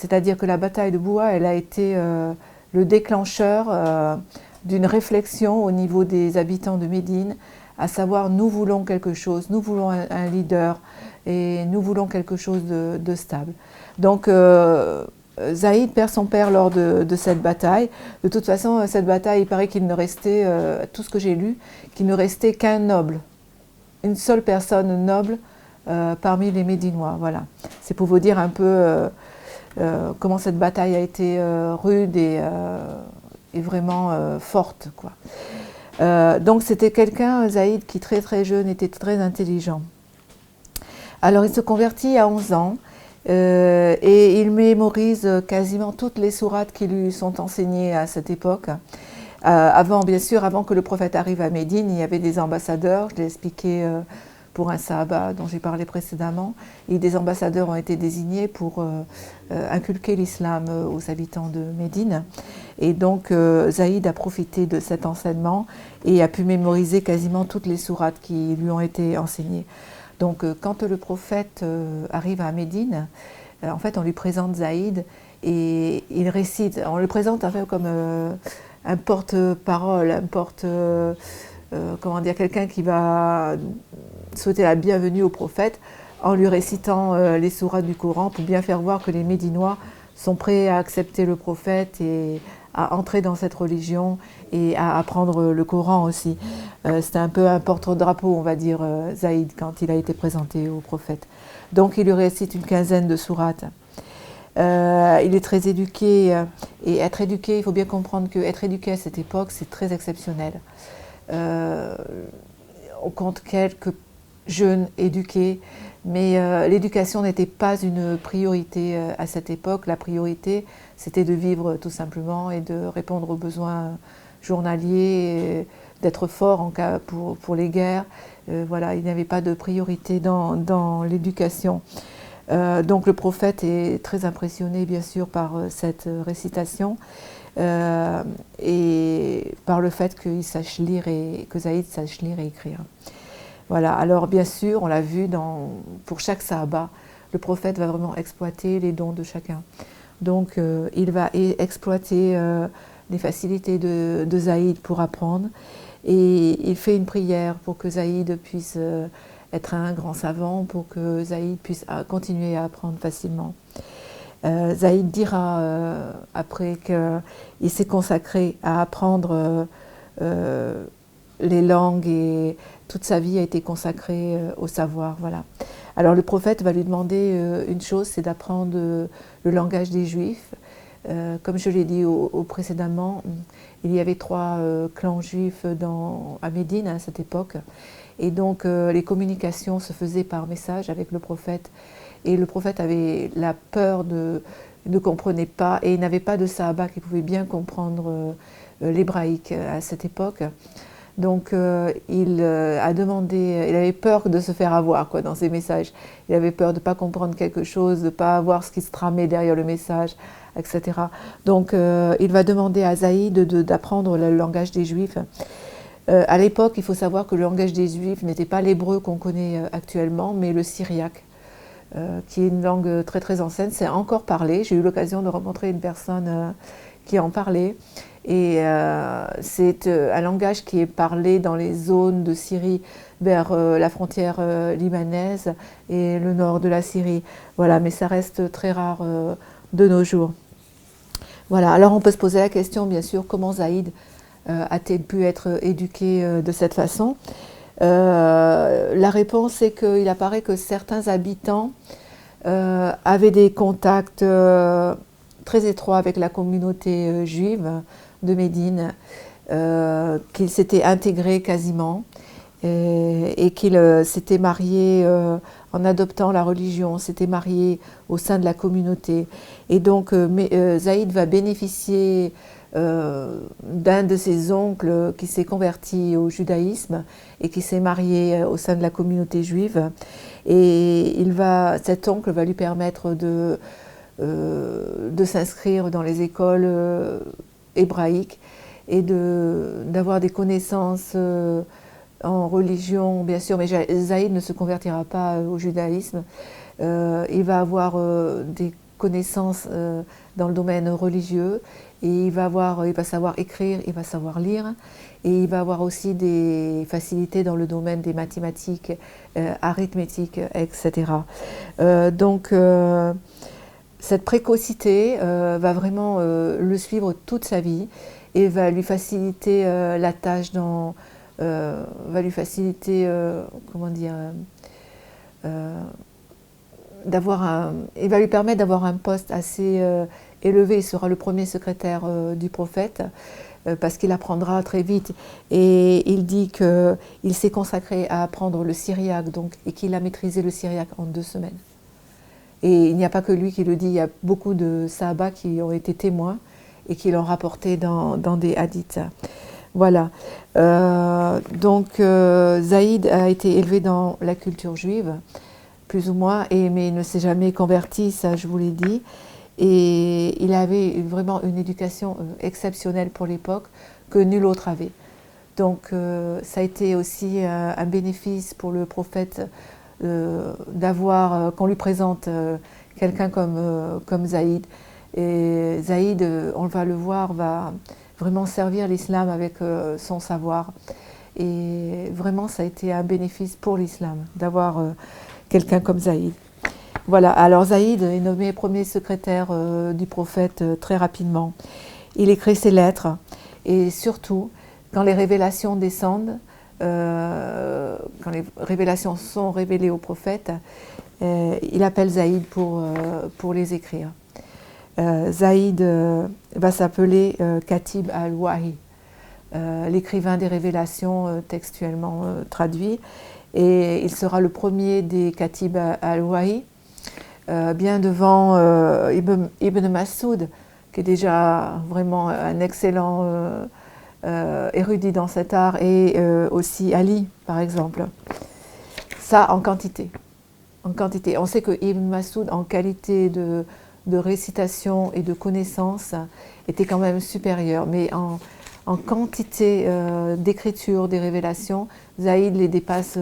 C'est-à-dire que la bataille de Boua, elle a été le déclencheur d'une réflexion au niveau des habitants de Médine, à savoir nous voulons quelque chose, nous voulons un leader et nous voulons quelque chose de stable. Donc Zaïd perd son père lors de cette bataille. De toute façon, cette bataille, il paraît qu'il ne restait, tout ce que j'ai lu, qu'il ne restait qu'un noble, une seule personne noble parmi les Médinois. Voilà. C'est pour vous dire un peu comment cette bataille a été rude et vraiment forte, quoi. Donc c'était quelqu'un, Zaïd, qui très très jeune était très intelligent. Alors il se convertit à 11 ans et il mémorise quasiment toutes les sourates qui lui sont enseignées à cette époque. Avant, bien sûr, avant que le prophète arrive à Médine, il y avait des ambassadeurs, je l'ai expliqué pour un sahaba dont j'ai parlé précédemment, et des ambassadeurs ont été désignés pour inculquer l'islam aux habitants de Médine. Et donc Zaïd a profité de cet enseignement et a pu mémoriser quasiment toutes les sourates qui lui ont été enseignées. Donc quand le prophète arrive à Médine, en fait on lui présente Zaïd et il récite, on le présente un peu comme un porte-parole, comment dire, quelqu'un qui va souhaiter la bienvenue au prophète en lui récitant les sourates du Coran pour bien faire voir que les Médinois sont prêts à accepter le prophète et à entrer dans cette religion et à apprendre le Coran aussi. C'était un peu un porte-drapeau, on va dire, Zaïd, quand il a été présenté au prophète. Donc il lui récite une quinzaine de sourates. Il est très éduqué, et être éduqué, il faut bien comprendre qu'être éduqué à cette époque, c'est très exceptionnel. On compte quelques jeunes éduqués, mais l'éducation n'était pas une priorité à cette époque. La priorité, c'était de vivre tout simplement et de répondre aux besoins journaliers, d'être fort en cas pour les guerres. Voilà, il n'y avait pas de priorité dans l'éducation. Donc le prophète est très impressionné bien sûr par cette récitation et par le fait qu'il sache lire et que Zaïd sache lire et écrire. Voilà, alors bien sûr, on l'a vu pour chaque sahaba, le prophète va vraiment exploiter les dons de chacun. Donc il va exploiter les facilités de Zaïd pour apprendre et il fait une prière pour que Zaïd puisse être un grand savant, pour que Zaïd puisse continuer à apprendre facilement. Zaïd dira après qu'il s'est consacré à apprendre les langues et toute sa vie a été consacrée au savoir. Voilà. Alors le prophète va lui demander une chose, c'est d'apprendre le langage des Juifs. Comme je l'ai dit précédemment, il y avait 3 clans juifs à Médine à cette époque. Et donc les communications se faisaient par message avec le prophète. Et le prophète avait la peur ne comprenait pas et il n'avait pas de sahaba qui pouvait bien comprendre l'hébraïque à cette époque. Donc il a demandé, il avait peur de se faire avoir dans ses messages. Il avait peur de ne pas comprendre quelque chose, de ne pas voir ce qui se tramait derrière le message, etc. Donc il va demander à Zaïd d'apprendre le langage des Juifs. À l'époque, il faut savoir que le langage des Juifs n'était pas l'hébreu qu'on connaît actuellement, mais le syriaque, qui est une langue très très ancienne. C'est encore parlé. J'ai eu l'occasion de rencontrer une personne qui en parlait. Et c'est un langage qui est parlé dans les zones de Syrie vers la frontière libanaise et le nord de la Syrie. Voilà, mais ça reste très rare de nos jours. Voilà, alors on peut se poser la question, bien sûr, comment Zaïd a-t-il pu être éduqué de cette façon? La réponse est qu'il apparaît que certains habitants avaient des contacts très étroits avec la communauté juive de Médine, qu'ils s'étaient intégrés quasiment et qu'ils s'étaient mariés en adoptant la religion, s'étaient mariés au sein de la communauté. Et donc Zaïd va bénéficier d'un de ses oncles qui s'est converti au judaïsme et qui s'est marié au sein de la communauté juive. Et cet oncle va lui permettre de s'inscrire dans les écoles hébraïques et d'avoir des connaissances en religion, bien sûr, mais Zaïd ne se convertira pas au judaïsme. Il va avoir des connaissances dans le domaine religieux, et il va savoir écrire, il va savoir lire, et il va avoir aussi des facilités dans le domaine des mathématiques, arithmétique, etc. Donc cette précocité va vraiment le suivre toute sa vie et va lui faciliter la tâche va lui faciliter, comment dire, il va lui permettre d'avoir un poste assez élevé. Il sera le premier secrétaire du prophète parce qu'il apprendra très vite. Et il dit qu'il s'est consacré à apprendre le syriaque et qu'il a maîtrisé le syriaque en 2 semaines. Et il n'y a pas que lui qui le dit, il y a beaucoup de Sahaba qui ont été témoins et qui l'ont rapporté dans des hadiths. Voilà. Zaïd a été élevé dans la culture juive, plus ou moins, mais il ne s'est jamais converti, ça je vous l'ai dit. Et il avait vraiment une éducation exceptionnelle pour l'époque que nul autre avait. Donc ça a été aussi un bénéfice pour le prophète qu'on lui présente quelqu'un comme Zaïd. Et Zaïd, on va le voir, va vraiment servir l'islam avec son savoir. Et vraiment, ça a été un bénéfice pour l'islam d'avoir quelqu'un comme Zaïd. Voilà, alors Zaïd est nommé premier secrétaire du prophète très rapidement. Il écrit ses lettres et surtout, quand les révélations descendent, quand les révélations sont révélées au prophète, il appelle Zaïd pour les écrire. Zaïd va s'appeler Katib al-Wahi, l'écrivain des révélations textuellement traduit, et il sera le premier des Katib al-Wahi, bien devant Ibn Mas'ud, qui est déjà vraiment un excellent érudit dans cet art, et aussi Ali, par exemple. Ça en quantité. En quantité. On sait que Ibn Mas'ud, en qualité de récitation et de connaissance, était quand même supérieur, mais en quantité d'écriture, des révélations, Zaïd les dépasse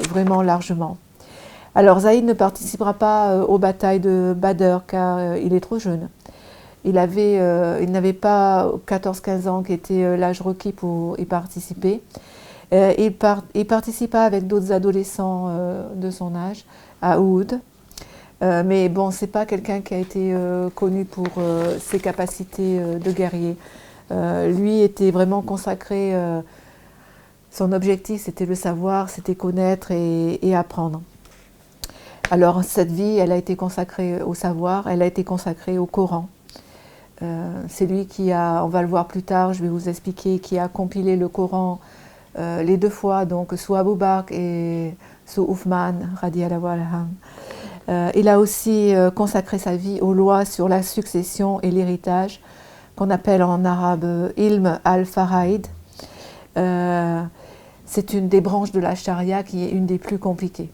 vraiment largement. Alors Zaïd ne participera pas aux batailles de Badr car il est trop jeune. Il n'avait pas 14-15 ans qui était l'âge requis pour y participer. Il participa avec d'autres adolescents de son âge à Uhud. Mais bon, c'est pas quelqu'un qui a été connu pour ses capacités de guerrier. Lui était vraiment consacré, son objectif c'était le savoir, c'était connaître et apprendre. Alors cette vie, elle a été consacrée au savoir, elle a été consacrée au Coran. C'est lui qui a, on va le voir plus tard, je vais vous expliquer, qui a compilé le Coran les 2 fois, donc sous Abu Bakr et sous Uthman, radiyallahu anhu. Il a aussi consacré sa vie aux lois sur la succession et l'héritage, qu'on appelle en arabe Ilm al-Faraïd. C'est une des branches de la charia qui est une des plus compliquées.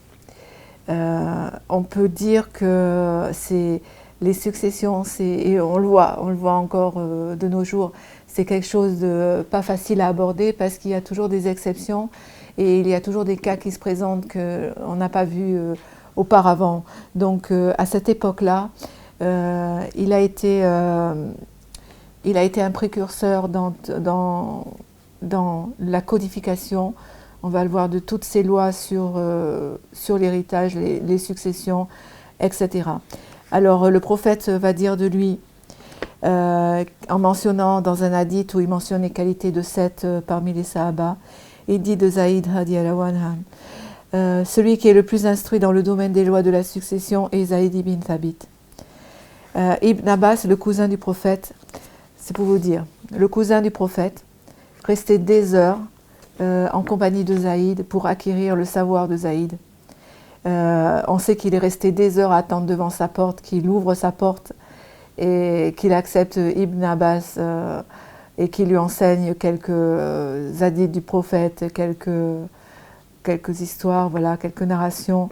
On peut dire que les successions, et on le voit encore de nos jours, c'est quelque chose de pas facile à aborder parce qu'il y a toujours des exceptions et il y a toujours des cas qui se présentent qu'on n'a pas vus auparavant. Donc à cette époque-là, il a été un précurseur dans la codification, on va le voir, de toutes ces lois sur l'héritage, les successions, etc. Alors le prophète va dire de lui, en mentionnant dans un hadith où il mentionne les qualités de 7 parmi les Sahaba, il dit de Zaïd radiyallahu anhu, celui qui est le plus instruit dans le domaine des lois de la succession est Zaïd ibn Thabit. Ibn Abbas, le cousin du prophète, c'est pour vous dire, le cousin du prophète restait des heures en compagnie de Zaïd pour acquérir le savoir de Zaïd. On sait qu'il est resté des heures à attendre devant sa porte, qu'il ouvre sa porte et qu'il accepte Ibn Abbas et qu'il lui enseigne quelques hadiths du prophète, quelques histoires, voilà, quelques narrations.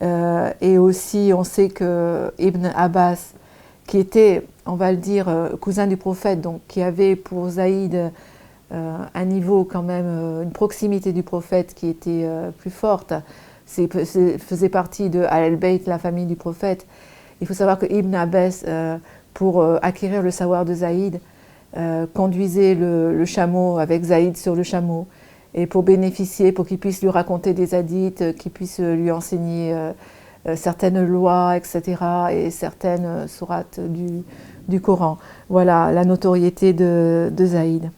Et aussi, on sait que Ibn Abbas, qui était, on va le dire, cousin du prophète, donc qui avait pour Zaïd un niveau quand même, une proximité du prophète qui était plus forte, faisait partie de Al-Bayt, la famille du prophète. Il faut savoir que Ibn Abbas, pour acquérir le savoir de Zaïd, conduisait le chameau avec Zaïd sur le chameau. Et pour bénéficier, pour qu'il puisse lui raconter des hadiths, qu'il puisse lui enseigner certaines lois, etc. et certaines sourates du Coran. Voilà la notoriété de Zaïd.